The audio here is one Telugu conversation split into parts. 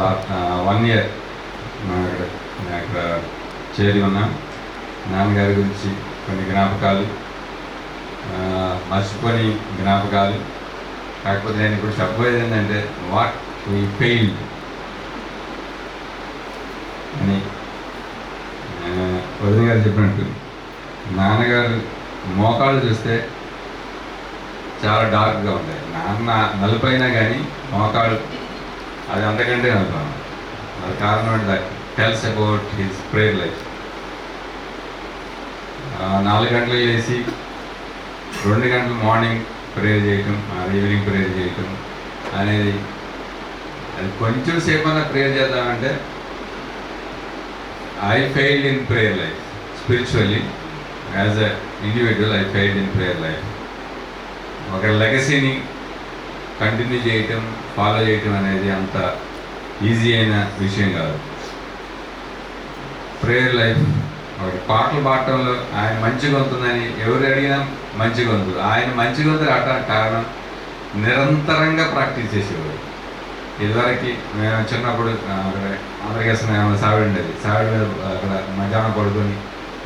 లాస్ట్ 1 ఇయర్ అక్కడ చేరి ఉన్నాం. నాన్నగారి గురించి కొన్ని జ్ఞాపకాలు, మర్చిపోని జ్ఞాపకాలు. కాకపోతే నేను ఇప్పుడు చెప్పబోయేది ఏంటంటే వాట్ వీ ఫెయిల్డ్ అని వదిన గారు చెప్పినట్టు. నాన్నగారు మోకాళ్ళు చూస్తే చాలా డార్క్గా ఉంటాయి. నాన్న నలుపైనా కానీ మోకాళ్ళు అది అంతకంటే నలుపాను. అది కారణం that tells about his prayer life. 4 గంటలకు లేచి 2 గంటలు మార్నింగ్ ప్రేయర్ చేయటం, ఈవినింగ్ ప్రేయర్ చేయటం అనేది, అది కొంచెం సేపు అన్నా ప్రేయర్ చేద్దామంటే I failed in prayer life. Spiritually, as an individual, I failed in prayer life. ఒక లెగసీని కంటిన్యూ చేయటం, ఫాలో చేయటం అనేది అంత ఈజీ అయిన విషయం కాదు. ప్రేయర్ లైఫ్, ఒకటి పాటలు పాడటంలో ఆయన మంచి గొంతుందని ఎవరు అడిగినా మంచి గొంతు. ఆయన మంచి గొంతు రావడానికి కారణం నిరంతరంగా ప్రాక్టీస్ చేసేవాడు. ఇదివరకు మేము చిన్నప్పుడు అక్కడ ఆంధ్రకేసిన సావిడి ఉండేది. సావిడి అక్కడ మధ్యాహ్నం పడుకొని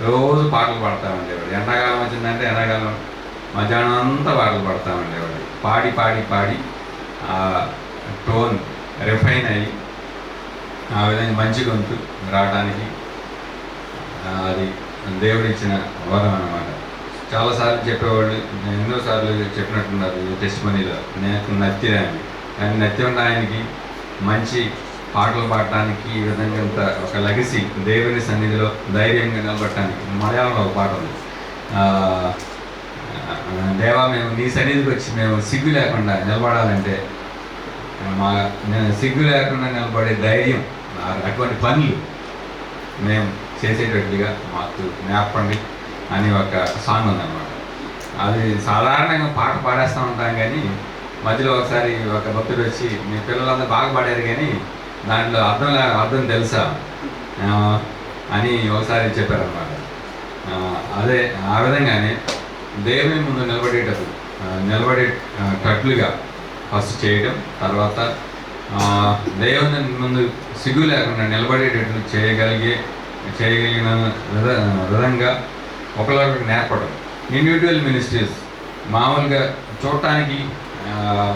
రోజు పాటలు పాడుతూ ఉండేవాడు. ఎండాకాలం వచ్చిందంటే ఎండాకాలం మధ్యాహ్నం అంతా పాటలు పాడుతూ ఉండేవాడు. పాడి పాడి పాడి టోన్ రిఫైన్ అయ్యి ఆ విధంగా మంచి గొంతు రావడానికి అది దేవుడిచ్చిన వరం అన్నమాట. చాలాసార్లు చెప్పేవాళ్ళు, ఎన్నోసార్లు చెప్పినట్టున్నారు టెస్ట్ మనీలో, నేను నత్తిరా అని. కానీ నత్యం ఆయనకి మంచి పాటలు పాడటానికి ఈ విధంగా ఇంత ఒక లెగసీ, దేవుని సన్నిధిలో ధైర్యంగా నిలబడటానికి. మలయాళంలో ఒక పాట ఉంది, దేవా మేము నీ సన్నిధికి వచ్చి మేము సిగ్గు లేకుండా నిలబడాలంటే సిగ్గు లేకుండా నిలబడే ధైర్యం, అటువంటి పనులు మేము చేసేటట్టుగా మాకు నేర్పండి అని ఒక సాంగ్ ఉందన్నమాట. అది సాధారణంగా పాట పాడేస్తూ ఉంటాం, కానీ మధ్యలో ఒకసారి ఒక భక్తుడు వచ్చి మీ పిల్లలందరూ బాగా పాడారు కానీ దాంట్లో అర్థం తెలుసా అని ఒకసారి చెప్పారన్నమాట. అదే ఆ విధంగానే దేవుని ముందు నిలబడేటట్లుగా ఫస్ట్ చేయడం, తర్వాత దేవుని ముందు సిగ్గు లేకుండా నిలబడేటట్లు చేయగలిగిన విధంగా ఒకరికి నేర్పడం. ఇండివిజువల్ మినిస్ట్రీస్ మామూలుగా చూడటానికి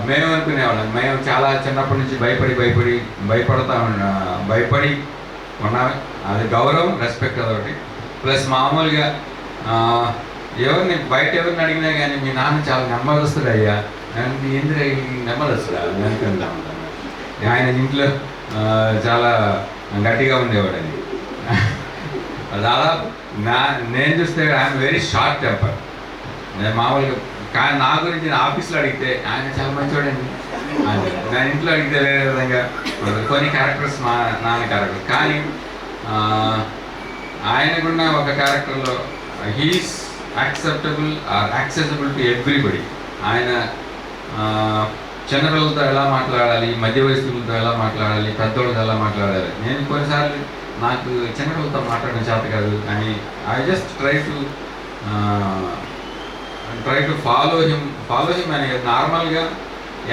మేము అనుకునేవాళ్ళం, మేము చాలా చిన్నప్పటి నుంచి భయపడి ఉన్నాము. అది గౌరవం, రెస్పెక్ట్ అదొకటి. ప్లస్ మామూలుగా ఎవరిని అడిగినా కానీ మీ నాన్న చాలా నెమ్మదస్తుడు అయ్యా, ఎందుకు నెమ్మదస్తుడా అని అనుకుంటా ఉంటాను. ఆయన ఇంట్లో చాలా గట్టిగా ఉండేవాడని. దాదాపు నేను చూస్తే ఆయన వెరీ షార్ట్ టెంపర్. నేను మామూలుగా కానీ నా గురించి నా ఆఫీస్లో అడిగితే ఆయన చాలా మంచివాడండి, నా ఇంట్లో అడిగితే వేరే విధంగా కొన్ని క్యారెక్టర్స్ మా నాన్న క్యారెక్టర్. కానీ ఆయనకున్న ఒక క్యారెక్టర్లో he is acceptable or accessible to everybody. ఆయన చిన్నపిల్లలతో ఎలా మాట్లాడాలి, మధ్య వయస్కులతో ఎలా మాట్లాడాలి, పెద్దోళ్ళతో ఎలా మాట్లాడాలి. నేను కొన్నిసార్లు నాకు చిన్నపిల్లలతో మాట్లాడడం చేత కాదు అని I just try to follow him అని. నార్మల్గా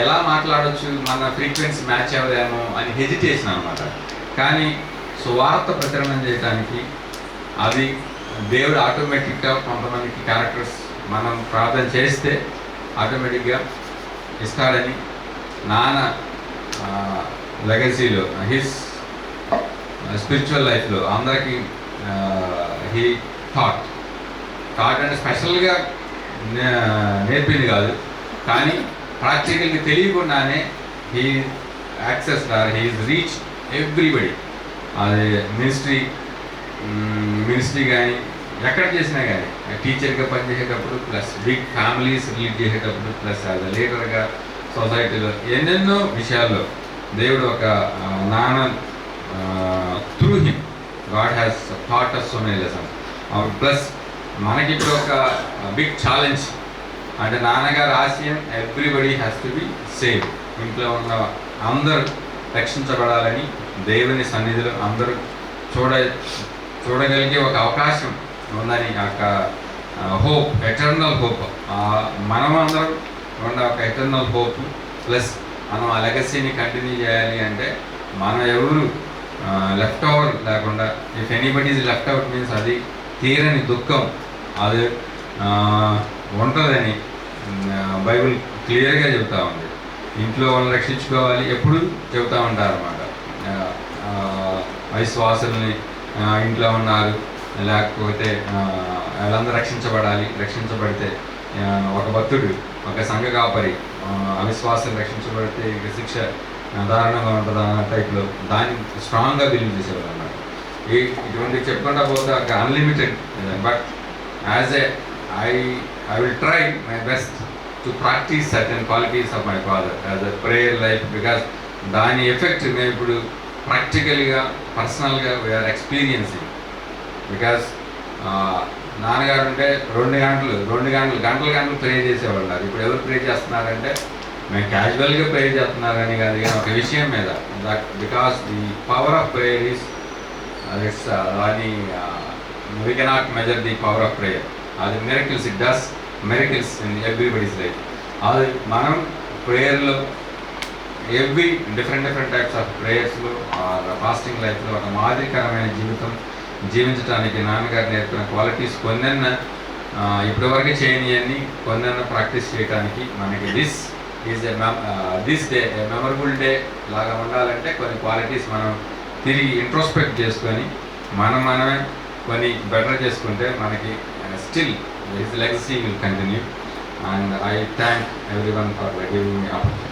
ఎలా మాట్లాడవచ్చు, మన ఫ్రీక్వెన్సీ మ్యాచ్ అవ్వదేమో అని హెజిటేషన్ అనమాట. కానీ సువార్త ప్రచారం చేయడానికి అది దేవుడు ఆటోమేటిక్గా కొంతమందికి క్యారెక్టర్స్ మనం ప్రార్థన చేస్తే ఆటోమేటిక్గా ఇస్తాడని నాన్న లెగసీలో హిస్ స్పిరిచువల్ లైఫ్లో అందరికీ హీ థాట్ అంటే స్పెషల్గా నేర్పింది కాదు, కానీ ప్రాక్టికల్గా తెలియకుండానే హీ ఈజ్ రీచ్ ఎవ్రీబడి. అది మినిస్ట్రీ కానీ ఎక్కడ చేసినా కానీ, టీచర్గా పనిచేసేటప్పుడు, ప్లస్ బిగ్ ఫ్యామిలీస్ లీడ్ చేసేటప్పుడు, ప్లస్ యాజ్ అ లీడర్గా సొసైటీలో ఎన్నెన్నో విషయాల్లో దేవుడు ఒక నాన్న through him God has thought us so many lessons. Plus మనకి ఇప్పుడు ఒక బిగ్ ఛాలెంజ్ అంటే నాన్నగారు ఆశయం everybody has to be save. ఇంట్లో ఉన్న అందరూ రక్షించబడాలని దేవుని సన్నిధిలో అందరూ చూడగలిగే ఒక అవకాశం ఉందని, ఒక హోప్, ఎటర్నల్ హోప్. మనం అందరం ఉన్న ఒక ఎటర్నల్ హోప్, ప్లస్ మనం ఆ లెగసీని కంటిన్యూ చేయాలి అంటే మనం ఎవరు లెఫ్ట్ ఓవర్ లేకుండా, if anybody is left out means అది తీరని దుఃఖం అది ఉంటుందని బైబిల్ క్లియర్గా చెబుతూ ఉంది. ఇంట్లో వాళ్ళని రక్షించుకోవాలి ఎప్పుడు చెబుతూ ఉంటారు అన్నమాట. అవిశ్వాసుల్ని ఇంట్లో ఉన్నారు, లేకపోతే వాళ్ళందరూ రక్షించబడాలి, రక్షించబడితే ఒక భక్తుడు ఒక సంఘ కాపరి అవిశ్వాసం రక్షించబడితే ఇక శిక్ష దారుణంగా ఉంటుంది అన్న టైప్లో దాన్ని స్ట్రాంగ్గా బిలీవ్ చేసేవారు అన్నమాట. ఇటువంటి చెప్పుకుంటా పోతే ఒక unlimited. But as I will try my best to practice certain qualities of my father as a prayer life, because దాని ఎఫెక్ట్ మేము ఇప్పుడు ప్రాక్టికల్గా పర్సనల్గా వీఆర్ ఎక్స్పీరియన్సింగ్. బికాస్ నాన్నగారు ఉంటే 2 గంటలు ప్రే చేసేవాళ్ళు. ఇప్పుడు ఎవరు ప్రే చేస్తున్నారంటే మేము క్యాజువల్గా ప్రే చేస్తున్నారని కాదు, కానీ ఒక విషయం మీద that because the power of prayer is it's అని we cannot measure the power of prayer. అది miracles, it does miracles in everybody's life. అది మనం ప్రేయర్లో డిఫరెంట్ టైప్స్ ఆఫ్ ప్రేయర్స్లో ఫాస్టింగ్ లైఫ్లో ఒక మాదిరికరమైన జీవితం జీవించడానికి నాన్నగారు నేర్పిన క్వాలిటీస్ కొన్నెన్న ఇప్పటివరకు చేయనివన్నీ కొన్నెన్న ప్రాక్టీస్ చేయడానికి మనకి దిస్ డే మెమరబుల్ డే లాగా ఉండాలంటే కొన్ని క్వాలిటీస్ మనం తిరిగి ఇంట్రోస్పెక్ట్ చేసుకొని మనమే కొన్ని బెటర్ చేసుకుంటే మనకి still his legacy will continue. And I thank every one for giving me opportunity.